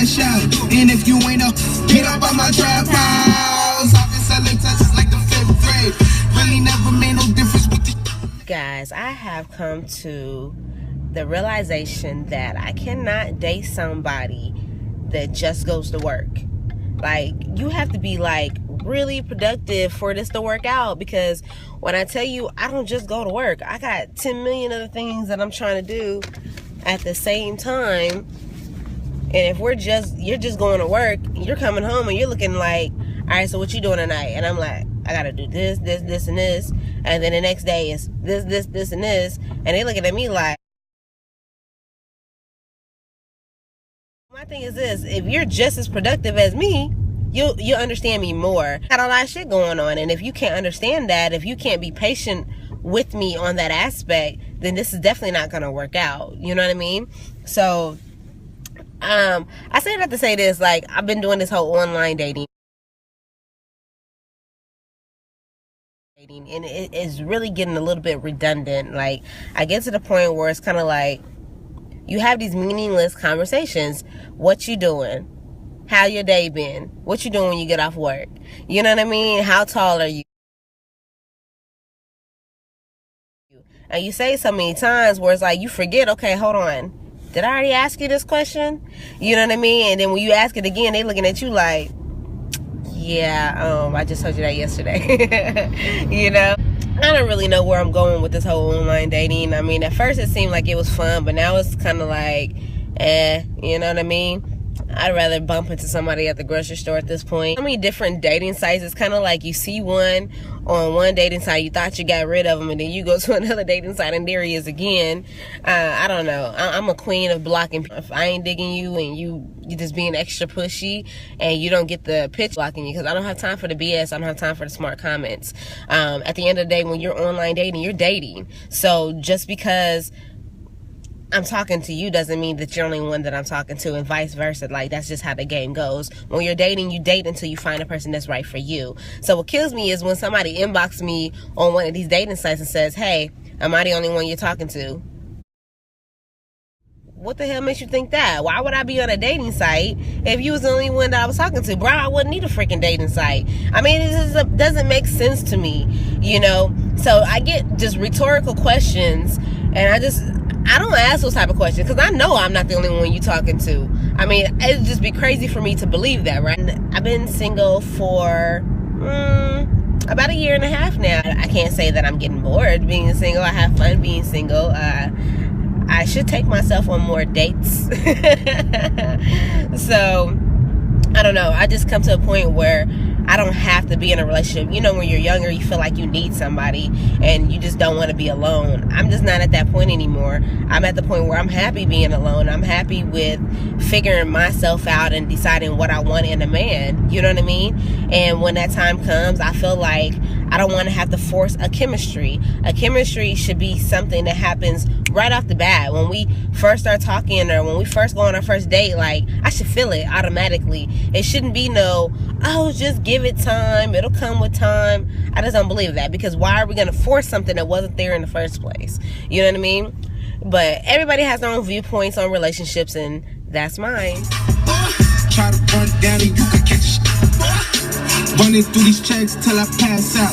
crash out. And if you ain't up, get up on my trap house. I've been selling touches like the 5th grade. Really never made no difference with the... Guys, I have come to the realization that I cannot date somebody that just goes to work. Like, you have to be like really productive for this to work out, because when I tell you I don't just go to work, I got 10 million other things that I'm trying to do at the same time. And if you're just going to work, you're coming home and you're looking like, all right, so what you doing tonight? And I'm like, I gotta do this, and this, and then the next day is this, and this, and they looking at me like. My thing is this: if you're just as productive as me, you'll understand me more. Got a lot of shit going on, and if you can't understand that, if you can't be patient with me on that aspect, then this is definitely not gonna work out. You know what I mean? So, I say that to say this: like, I've been doing this whole online dating. And it is really getting a little bit redundant. Like, I get to the point where it's kind of like you have these meaningless conversations. What you doing? How your day been? What you doing when you get off work? You know what I mean? How tall are you? And you say so many times where it's like you forget, okay, hold on, did I already ask you this question? You know what I mean? And then when you ask it again, they looking at you like, yeah, I just told you that yesterday. You know, I don't really know where I'm going with this whole online dating. I mean, at first it seemed like it was fun, but now it's kind of like, you know what I mean? I'd rather bump into somebody at the grocery store at this point. So many different dating sites. It's kind of like you see one on one dating site, you thought you got rid of them, and then you go to another dating site and there he is again. I don't know. I'm a queen of blocking. If I ain't digging you and you just being extra pushy and you don't get the pitch, blocking you, because I don't have time for the BS. I don't have time for the smart comments. At the end of the day, when you're online dating, you're dating. So just because I'm talking to you doesn't mean that you're the only one that I'm talking to, and vice versa. Like, that's just how the game goes. When you're dating, you date until you find a person that's right for you. So what kills me is when somebody inboxes me on one of these dating sites and says, hey, am I the only one you're talking to? What the hell makes you think that? Why would I be on a dating site if you was the only one that I was talking to? Bro, I wouldn't need a freaking dating site. I mean, it doesn't make sense to me, you know? So I get just rhetorical questions, and I don't ask those type of questions because I know I'm not the only one you talking to. I mean, it'd just be crazy for me to believe that, right? I've been single for about 1.5 years now. I can't say that I'm getting bored being single. I have fun being single. I should take myself on more dates. So, I don't know. I just come to a point where I don't have to be in a relationship. You know, when you're younger, you feel like you need somebody and you just don't want to be alone. I'm just not at that point anymore. I'm at the point where I'm happy being alone. I'm happy with figuring myself out and deciding what I want in a man. You know what I mean? And when that time comes, I feel like I don't want to have to force a chemistry. A chemistry should be something that happens right off the bat. When we first start talking or when we first go on our first date, like, I should feel it automatically. It shouldn't be no, oh, just give it time, it'll come with time. I just don't believe that, because why are we going to force something that wasn't there in the first place? You know what I mean? But everybody has their own viewpoints on relationships, and that's mine. Try to run down and you can catch running through these checks till I pass out.